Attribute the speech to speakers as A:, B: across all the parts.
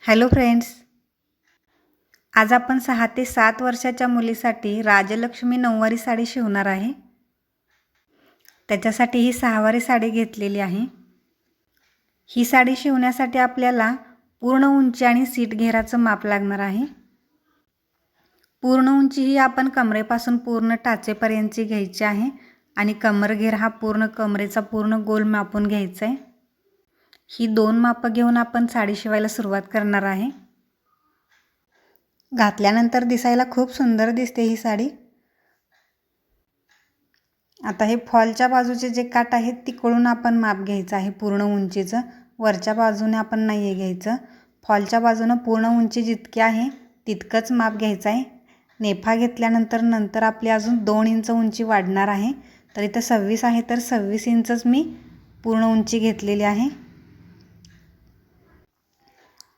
A: Hello friends, आज आपण 6 ते 7 वर्षाच्या मुलीसाठी राजलक्ष्मी नऊवारी साडी शिवणार आहे। त्याच्यासाठी ही 6वारी साडी घेतलेली आहे। ही साडी शिवण्यासाठी आपल्याला पूर्ण उंची आणि सीट घेराचं माप लागणार आहे। पूर्ण उंची ही आपण कमरेपासून पूर्ण टाचेपर्यंतची घ्यायची आहे आणि कमरघेर हा पूर्ण कमरेचा पूर्ण गोल मापून घ्यायचा आहे। ही दोन माप घेऊन आपण साडी शिवायला सुरुवात करणार आहे। घातल्यानंतर दिसायला खूप सुंदर दिसते ही साडी। आता हे फॉलच्या बाजूचे जे काठ आहेत तिकडून आपण माप घ्यायचं आहे पूर्ण उंचीचं, वरच्या बाजूने आपण नाही घ्यायचं। फॉलच्या बाजूने पूर्ण उंची जितकी आहे तितकंच माप घ्यायचं आहे। नेफा घेतल्यानंतर आपली अजून 2 इंच उंची वाढणार आहे, तर इथं 26 आहे तर 26 इंचच मी पूर्ण उंची घेतलेली आहे।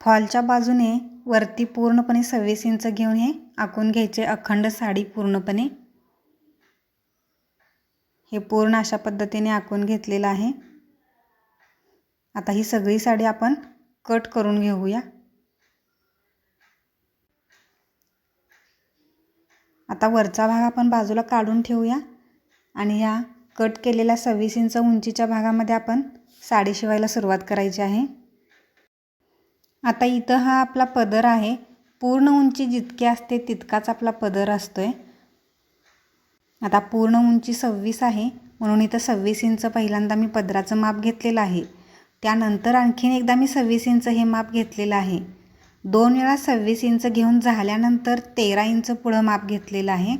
A: फॉलच्या बाजूने वरती पूर्णपणे 26 इंच घेऊन हे आखून घ्यायचे अखंड साडी पूर्णपणे। हे पूर्ण अशा पद्धतीने आखून घेतलेलं आहे। आता ही सगळी साडी आपण कट करून घेऊया। आता वरचा भाग आपण बाजूला काढून ठेवूया आणि या कट केलेल्या 26 इंच उंचीच्या भागामध्ये आपण साडी शिवायला सुरुवात करायची आहे। आता इथं हा आपला पदर आहे, पूर्ण उंची जितकी असते तितकाच आपला पदर असतोय। आता पूर्ण उंची 26 आहे म्हणून इथं 26 इंच पहिल्यांदा मी पदराचं माप घेतलेलं आहे। त्यानंतर आणखीन एकदा मी 26 इंच हे माप घेतलेलं आहे। 2 वेळा 26 इंच घेऊन झाल्यानंतर 13 इंच पुढं माप घेतलेलं आहे।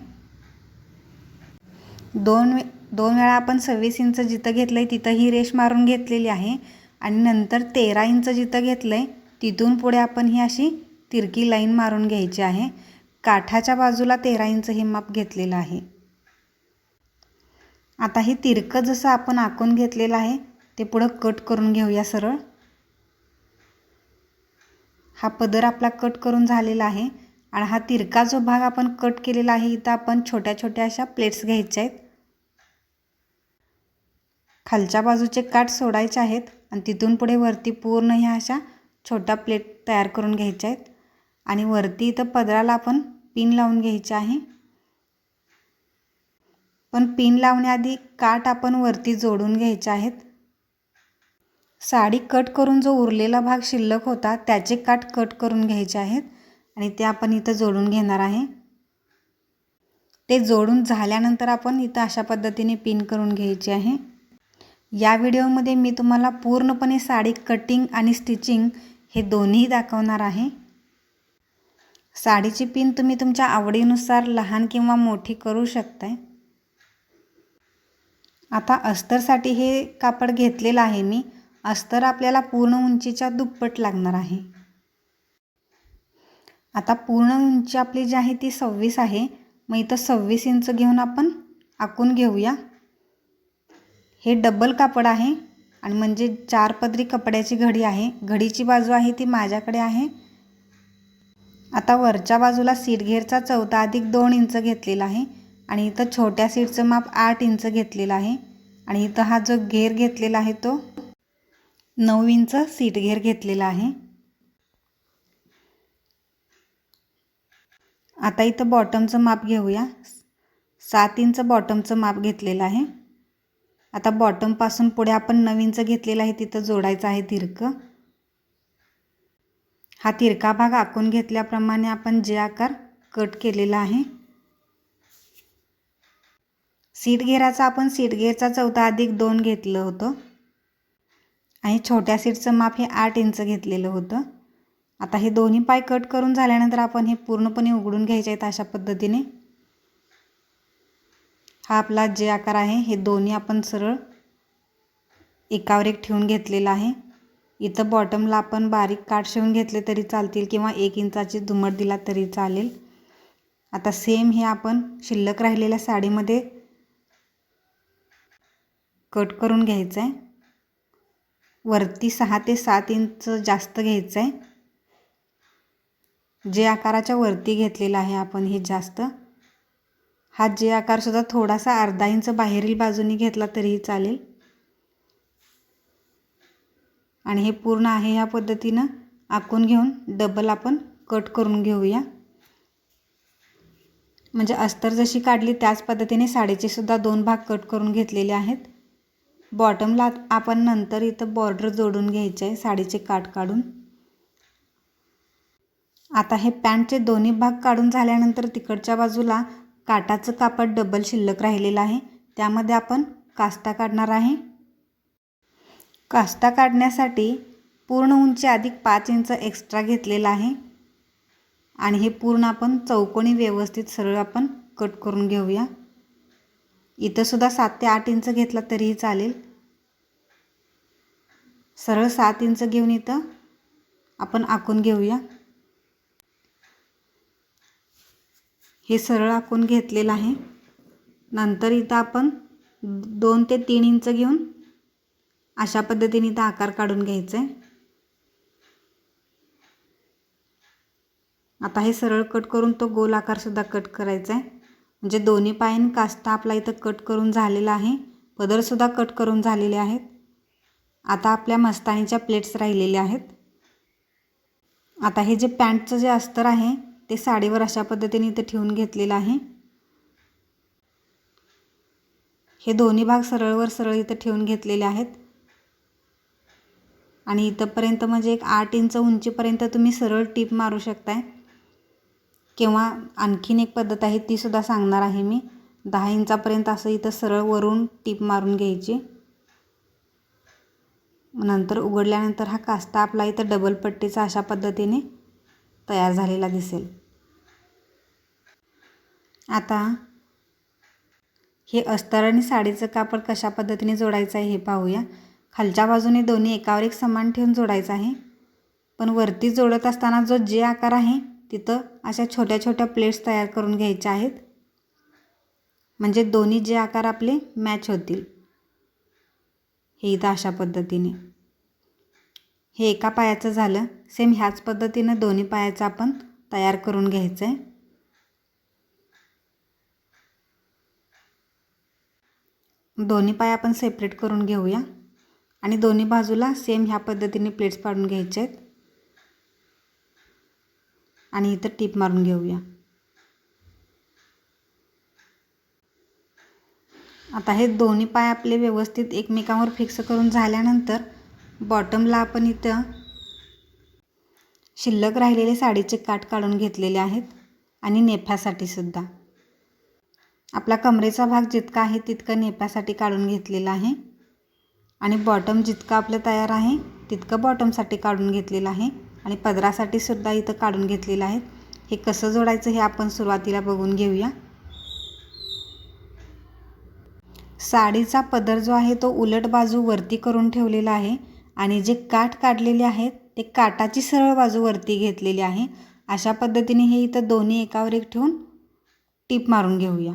A: दोन वेळा आपण 26 इंच जिथं घेतलंय तिथं ही रेष मारून घेतलेली आहे आणि नंतर 13 इंच जिथं घेतलंय तिथून पुढे आपण ही अशी तिरकी लाईन मारून घ्यायची आहे। काठाच्या बाजूला 13 इंच हे माप घेतलेलं आहे। आता हे तिरकं जसं आपण आखून घेतलेलं आहे ते पुढं कट करून घेऊया सरळ। हा पदर आपला कट करून झालेला आहे आणि हा तिरका जो भाग आपण कट केलेला आहे इथं आपण छोट्या छोट्या अशा प्लेट्स घ्यायच्या आहेत। खालच्या बाजूचे काठ सोडायचे आहेत आणि तिथून पुढे वरती पूर्ण ह्या अशा छोट्या प्लेट तयार करून घ्यायच्या आहेत आणि वरती इथं पदराला आपण पिन लावून घ्यायचे आहे। पण पिन लावण्याआधी काठ आपण वरती जोडून घ्यायचे आहेत। साडी कट करून जो उरलेला भाग शिल्लक होता त्याचे काठ कट करून घ्यायचे आहेत आणि ते आपण इथं जोडून घेणार आहे। ते जोडून झाल्यानंतर आपण इथं अशा पद्धतीने पिन करून घ्यायची आहे। या व्हिडिओमध्ये मी तुम्हाला पूर्णपणे साडी कटिंग आणि स्टिचिंग हे दोन्ही दाखवणार आहे। साडीची पिन तुम्ही तुमच्या आवडीनुसार लहान किंवा मोठी करू शकताय। आता अस्तरसाठी हे कापड घेतलेलं आहे मी। अस्तर आपल्याला पूर्ण उंचीच्या दुप्पट लागणार आहे। आता पूर्ण उंची आपली जी आहे ती 26 आहे, मग इथं 26 इंच घेऊन आपण आखून घेऊया। हे डबल कापड आहे आणि म्हणजे 4 पदरी कपड्याची घडी आहे। घडीची बाजू आहे ती माझ्याकडे आहे। आता वरच्या बाजूला सीट घेरचा 14+2 इंच घेतलेला आहे आणि इथं छोट्या सीटचं माप 8 इंच घेतलेलं आहे आणि इथं हा जो घेर घेतलेला आहे तो 9 इंच सीट घेर घेतलेला आहे। आता इथं बॉटमचं माप घेऊया। 7 इंच बॉटमचं माप घेतलेलं आहे। आता बॉटमपासून पुढे आपण 9 इंच घेतलेला आहे तिथं जोडायचं आहे तिरकं। हा तिरका भाग आखून घेतल्याप्रमाणे आपण जे आकार कट केलेला आहे। सीट घेराचा आपण सीट घेरचा 14+2 घेतलं होतं आणि छोट्या सीटचं माप हे 8 इंच घेतलेलं होतं। आता हे दोन्ही पाय कट करून झाल्यानंतर आपण हे पूर्णपणे उघडून घ्यायचे आहेत अशा पद्धतीने। हा आपला जे आकार आहे हे दोन्ही आपण सरळ एकावर एक ठेवून घेतलेला आहे। इथं बॉटमला आपण बारीक काठ शिवून घेतले तरी चालतील किंवा 1 इंचाची दुमट दिला तरी चालेल। आता सेम हे आपण शिल्लक राहिलेल्या साडीमध्ये कट करून घ्यायचं आहे। वरती 6 ते 7 इंच जास्त घ्यायचं आहे। जे आकाराच्या वरती घेतलेला आहे आपण हे जास्त। हा जे आकार सुद्धा थोडासा अर्धा इंच बाहेरील बाजूने घेतला तरीही चालेल आणि हे पूर्ण आहे ह्या पद्धतीनं आखून घेऊन डबल आपण कट करून घेऊया. म्हणजे अस्तर जशी काढली त्याच पद्धतीने साडीचे सुद्धा 2 भाग कट करून घेतलेले आहेत. बॉटमला आपण नंतर इथं बॉर्डर जोडून घ्यायचे आहे साडीचे काठ काढून. आता हे पॅन्टचे दोन्ही भाग काढून झाल्यानंतर तिकडच्या बाजूला काठाचं कापड डबल शिल्लक राहिलेलं आहे, त्यामध्ये आपण काष्टा काढणार आहे. काष्टा काढण्यासाठी पूर्ण उंची अधिक 5 इंच एक्स्ट्रा घेतलेला आहे आणि हे पूर्ण आपण चौकोनी व्यवस्थित सरळ आपण कट करून घेऊया. इथं सुद्धा 7 ते 8 इंच घेतला तरीही चालेल. सरळ 7 इंच घेऊन इथं आपण आखून घेऊया. हे सरळ आखून घेतलेलं आहे. नंतर इथं आपण 2 ते 3 इंच घेऊन अशा पद्धतीने इथं आकार काढून घ्यायचा आहे. आता हे सरळ कट करून तो गोल आकार सुद्धा कट करायचा आहे. म्हणजे दोन्ही पायाने काष्टा आपला इथं कट करून झालेला आहे. पदर सुद्धा कट करून झालेले आहेत. आता आपल्या मस्तानीच्या प्लेट्स राहिलेल्या आहेत. आता हे जे पॅन्टचं जे अस्तर आहे ते साडीवर अशा पद्धतीने इथे ठेवून घेतलेलं आहे. हे दोन्ही भाग सरळवर सरळ इथं ठेवून घेतलेले आहेत आणि इथंपर्यंत म्हणजे एक 8 इंच उंचीपर्यंत तुम्ही सरळ टीप मारू शकताय किंवा आणखीन एक पद्धत आहे ती सुद्धा सांगणार आहे मी. 10 इंचापर्यंत असं इथं सरळ वरून टीप मारून घ्यायची. नंतर उघडल्यानंतर हा काष्टा आपला इथं डबल पट्टीचा अशा पद्धतीने तयार झालेला दिसेल. आता हे अस्तर आणि साडीचं कापड कशा पद्धतीने जोडायचं आहे हे पाहूया. खालच्या बाजूने दोन्ही एकावर एक समान ठेवून जोडायचं आहे, पण वरती जोडत असताना जो जे आकार आहे तिथं अशा छोट्या छोट्या प्लेट्स तयार करून घ्यायच्या आहेत, म्हणजे दोन्ही जे आकार आपले मॅच होतील. हे इथं अशा पद्धतीने हे एका पायाचं झालं. सेम ह्याच पद्धतीनं दोन्ही पायाचं आपण तयार करून घ्यायचं आहे. दोन्ही पाय आपण सेपरेट करून घेऊया आणि दोन्ही बाजूला सेम ह्या पद्धतीने प्लेट्स पाडून घ्यायचे आहेत आणि इथं टीप मारून घेऊया. आता हे दोन्ही पाय आपले व्यवस्थित एकमेकांवर फिक्स करून झाल्यानंतर बॉटमला आपण इथं शिल्लक राहिलेले साडीचे काठ काढून घेतलेले आहेत आणि नेफ्यासाठी सुद्धा आपला कमरेचा भाग जितका आहे तितकं नेफ्यासाठी काढून घेतलेला आहे आणि बॉटम जितकं आपलं तयार आहे तितकं बॉटमसाठी काढून घेतलेलं आहे आणि पदरासाठी सुद्धा इथं काढून घेतलेलं आहे. हे कसं जोडायचं हे आपण सुरुवातीला बघून घेऊया. साडीचा पदर जो आहे तो उलट बाजू वरती करून ठेवलेला आहे आणि जे काठ काढलेले आहेत ते काठाची सरळ बाजू वरती घेतलेली आहे. अशा पद्धतीने हे इथं दोन्ही एकावर एक ठेवून टीप मारून घेऊया.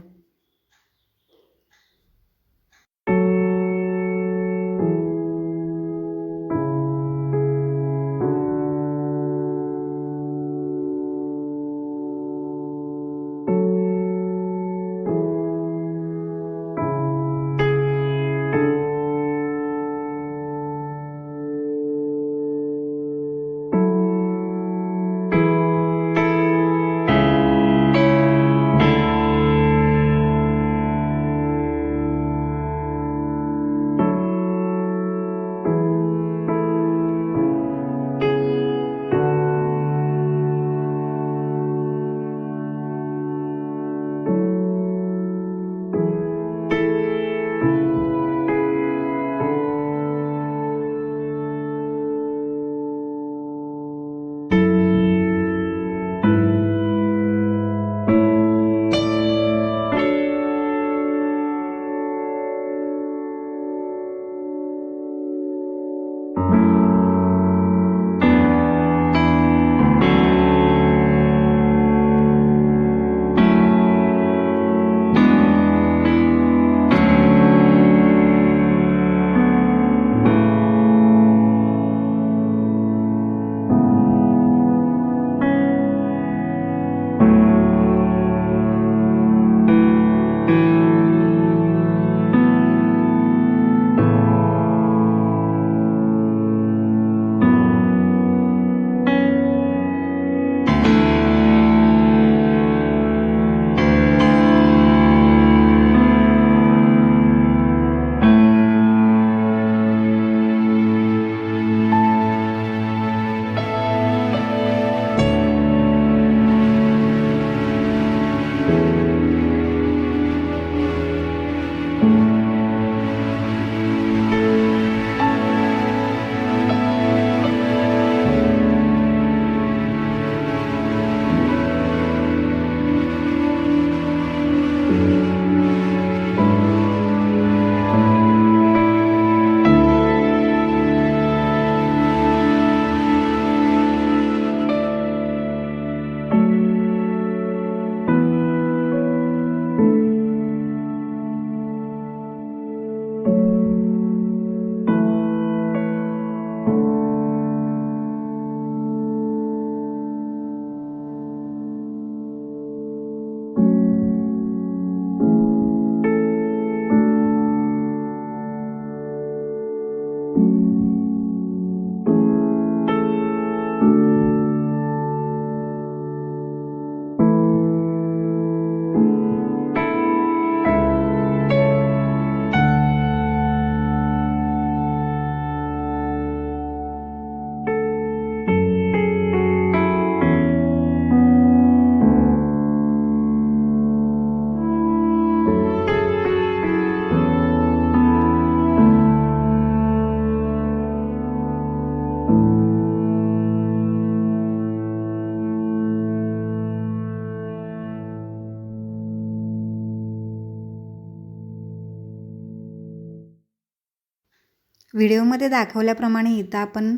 A: व्हिडिओमध्ये दाखवल्याप्रमाणे इथं आपण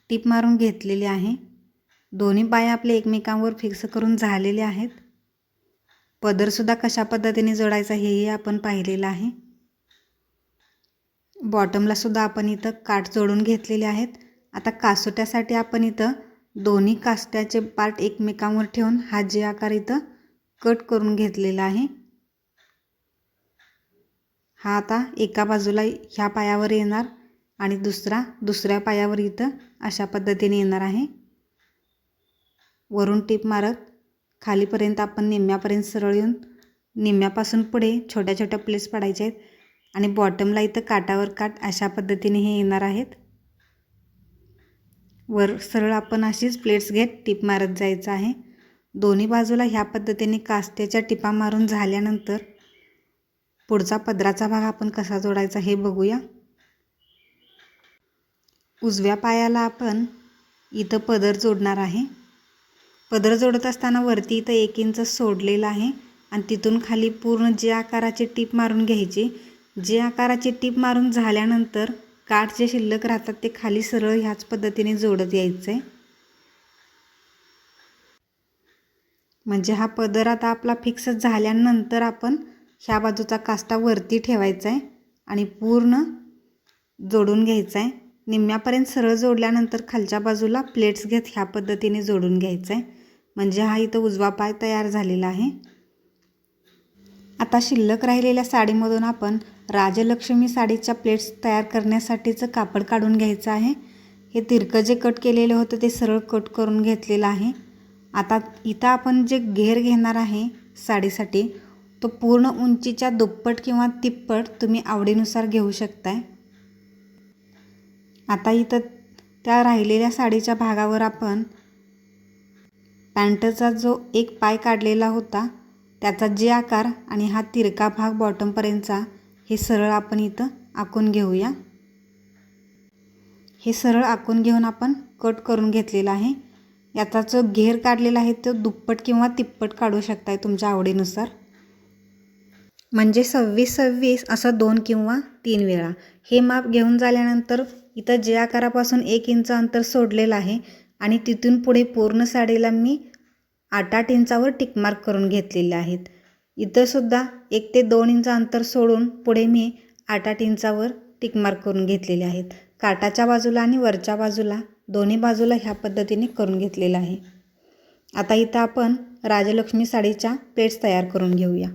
A: टीप मारून घेतलेली आहे. दोन्ही पाय आपले एकमेकांवर फिक्स करून झालेले आहेत. पदरसुद्धा कशा पद्धतीने जोडायचा हेही आपण पाहिलेलं आहे. बॉटमला सुद्धा आपण इथं काठ जोडून घेतलेले आहेत. आता कासोट्यासाठी आपण इथं दोन्ही कासट्याचे पार्ट एकमेकांवर ठेवून हा जे आकार इथं कट करून घेतलेला आहे. हा आता एका बाजूला ह्या पायावर येणार आणि दुसऱ्या पायावर इथं अशा पद्धतीने येणार आहे. वरून टीप मारत खालीपर्यंत आपण निम्म्यापर्यंत सरळ येऊन निम्म्यापासून पुढे छोट्या छोट्या प्लेट्स पाडायच्या आहेत आणि बॉटमला इथं काठावर काठ अशा पद्धतीने हे येणार आहेत. वर सरळ आपण अशीच प्लेट्स घेत टीप मारत जायचं आहे. दोन्ही बाजूला ह्या पद्धतीने कास्त्याच्या टिपा मारून झाल्यानंतर पुढचा पदराचा भाग आपण कसा जोडायचा हे बघूया. उजव्या पायाला आपण इथं पदर जोडणार आहे. पदर जोडत असताना वरती इथं 1 इंच सोडलेला आहे आणि तिथून खाली पूर्ण जे आकाराची टीप मारून घ्यायची. जे आकाराची टीप मारून झाल्यानंतर काठ जे शिल्लक राहतात ते खाली सरळ ह्याच पद्धतीने जोडत यायचं आहे. म्हणजे हा पदर आता आपला फिक्स झाल्यानंतर आपण ह्या बाजूचा कास्टा वरती ठेवायचा आहे आणि पूर्ण जोडून घ्यायचा आहे. निम्म्यापर्यंत सरळ जोडल्यानंतर खालच्या बाजूला प्लेट्स घेत ह्या पद्धतीने जोडून घ्यायचं आहे. म्हणजे हा इथं उजवा पाय तयार झालेला आहे. आता शिल्लक राहिलेल्या साडीमधून आपण राजलक्ष्मी साडीच्या प्लेट्स तयार करण्यासाठीचं कापड काढून घ्यायचं आहे. हे तिरकं जे कट केलेलं होतं ते सरळ कट करून घेतलेलं आहे. आता इथं आपण जे घेर घेणार आहे साडीसाठी तो पूर्ण उंचीच्या दुप्पट किंवा तिप्पट तुम्ही आवडीनुसार घेऊ शकताय. आता इथं त्या राहिलेल्या साडीच्या भागावर आपण पॅन्टचा जो एक पाय काढलेला होता त्याचा जे आकार आणि हा तिरका भाग बॉटमपर्यंतचा हे सरळ आपण इथं आखून घेऊया. हे सरळ आखून घेऊन आपण कट करून घेतलेला आहे. याचा जो घेर काढलेला आहे तो दुप्पट किंवा तिप्पट काढू शकताय तुमच्या आवडीनुसार. म्हणजे 26-26 असं 2 किंवा 3 वेळा. हे माप घेऊन झाल्यानंतर इथं जे आकारापासून 1 इंच अंतर सोडलेलं आहे आणि तिथून पुढे पूर्ण साडीला मी 8-8 इंचावर टिकमार्क करून घेतलेले आहेत. इथं सुद्धा 1 ते 2 इंच अंतर सोडून पुढे मी 8-8 इंचावर टिकमार्क करून घेतलेले आहेत. काठाच्या बाजूला आणि वरच्या बाजूला दोन्ही बाजूला ह्या पद्धतीने करून घेतलेलं आहे. आता इथं आपण राजलक्ष्मी साडीच्या प्लेट्स तयार करून घेऊया.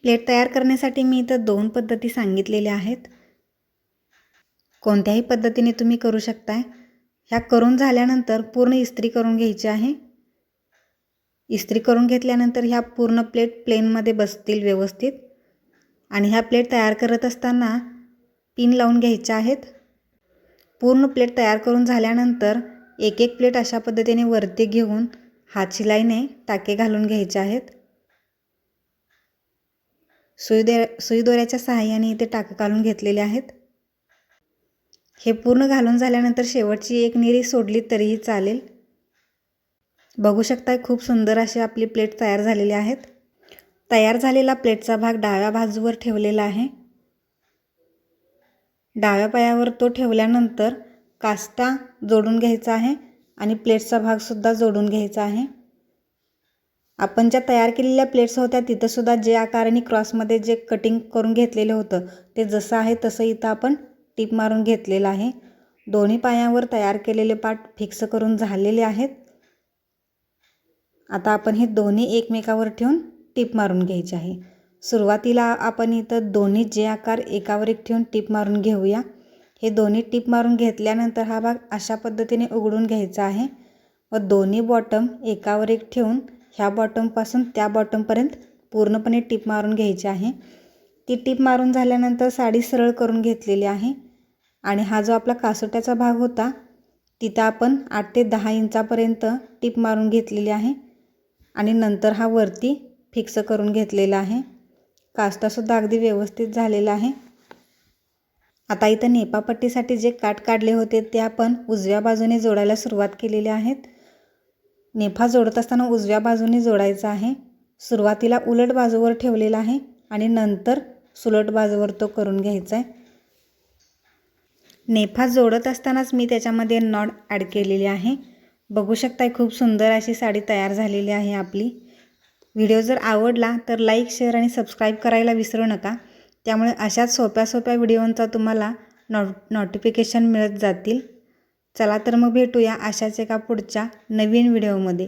A: प्लेट तयार करण्यासाठी मी इथं 2 पद्धती सांगितलेल्या आहेत. कोणत्याही पद्धतीने तुम्ही करू शकताय. ह्या करून झाल्यानंतर पूर्ण इस्त्री करून घ्यायची आहे. इस्त्री करून घेतल्यानंतर ह्या पूर्ण प्लेट प्लेनमध्ये बसतील व्यवस्थित. आणि ह्या प्लेट तयार करत असताना पिन लावून घ्यायच्या आहेत. पूर्ण प्लेट तयार करून झाल्यानंतर एक एक प्लेट अशा पद्धतीने वरती घेऊन हात शिलाईने टाके घालून घ्यायचे आहेत. सुई दोऱ्याच्या सहाय्याने इथे टाके घालून घेतलेले आहेत. हे पूर्ण घालून झाल्यानंतर शेवटची एक निरी सोडली तरीही चालेल. बघू शकताय खूप सुंदर अशी आपली प्लेट तयार झालेली आहेत. तयार झालेला प्लेटचा भाग डाव्या बाजूवर ठेवलेला आहे. डाव्या पायावर तो ठेवल्यानंतर काष्टा जोडून घ्यायचा आहे आणि प्लेटचा भाग सुद्धा जोडून घ्यायचा आहे. आपण ज्या तयार केलेल्या प्लेट्स होत्या तिथं सुद्धा जे आकाराने क्रॉसमध्ये जे कटिंग करून घेतलेलं होतं ते जसं आहे तसं इथं आपण टिप मारून घेतलेलं आहे. दोन्ही पायावर तयार केलेले पार्ट फिक्स करून झालेले आहेत. आता आपण हे दोन्ही एकमेकावर ठेवून टिप मारून घ्यायची आहे. सुरुवातीला आपण इथं दोन्ही जे आकार एकावर एक ठेवून टिप मारून घेऊया. हे दोन्ही टिप मारून घेतल्यानंतर हा भाग अशा पद्धतीने उघडून घ्यायचा आहे व दोन्ही बॉटम एकावर एक ठेवून ह्या बॉटमपासून त्या बॉटमपर्यंत पूर्णपणे टिप मारून घ्यायची आहे. ती टिप मारून झाल्यानंतर साडी सरळ करून घेतलेली आहे आणि हा जो आपला कासोट्याचा भाग होता तिथं आपण 8 ते 10 इंचापर्यंत टिप मारून घेतलेली आहे आणि नंतर हा वरती फिक्स करून घेतलेला आहे. काष्टासुद्धा अगदी व्यवस्थित झालेला आहे. आता इथं नेपापट्टीसाठी जे काठ काढले होते ते आपण उजव्या बाजूने जोडायला सुरुवात केलेली आहेत. नेफा जोडत असताना उजव्या बाजूने जोडायचा आहे. सुरुवातीला उलट बाजूवर ठेवलेला आहे आणि नंतर सुलट बाजूवर तो करून घ्यायचा आहे. नेफा जोडत असतानाच मी त्याच्यामध्ये नॉट ॲड केलेली आहे. बघू शकताय खूप सुंदर अशी साडी तयार झालेली आहे आपली. व्हिडिओ जर आवडला तर लाईक, शेअर आणि सबस्क्राईब करायला विसरू नका. त्यामुळे अशाच सोप्या व्हिडिओंचा तुम्हाला नोटिफिकेशन मिळत जातील. चला तर मग भेटूया अशाच एका पुढच्या नवीन व्हिडिओमध्ये.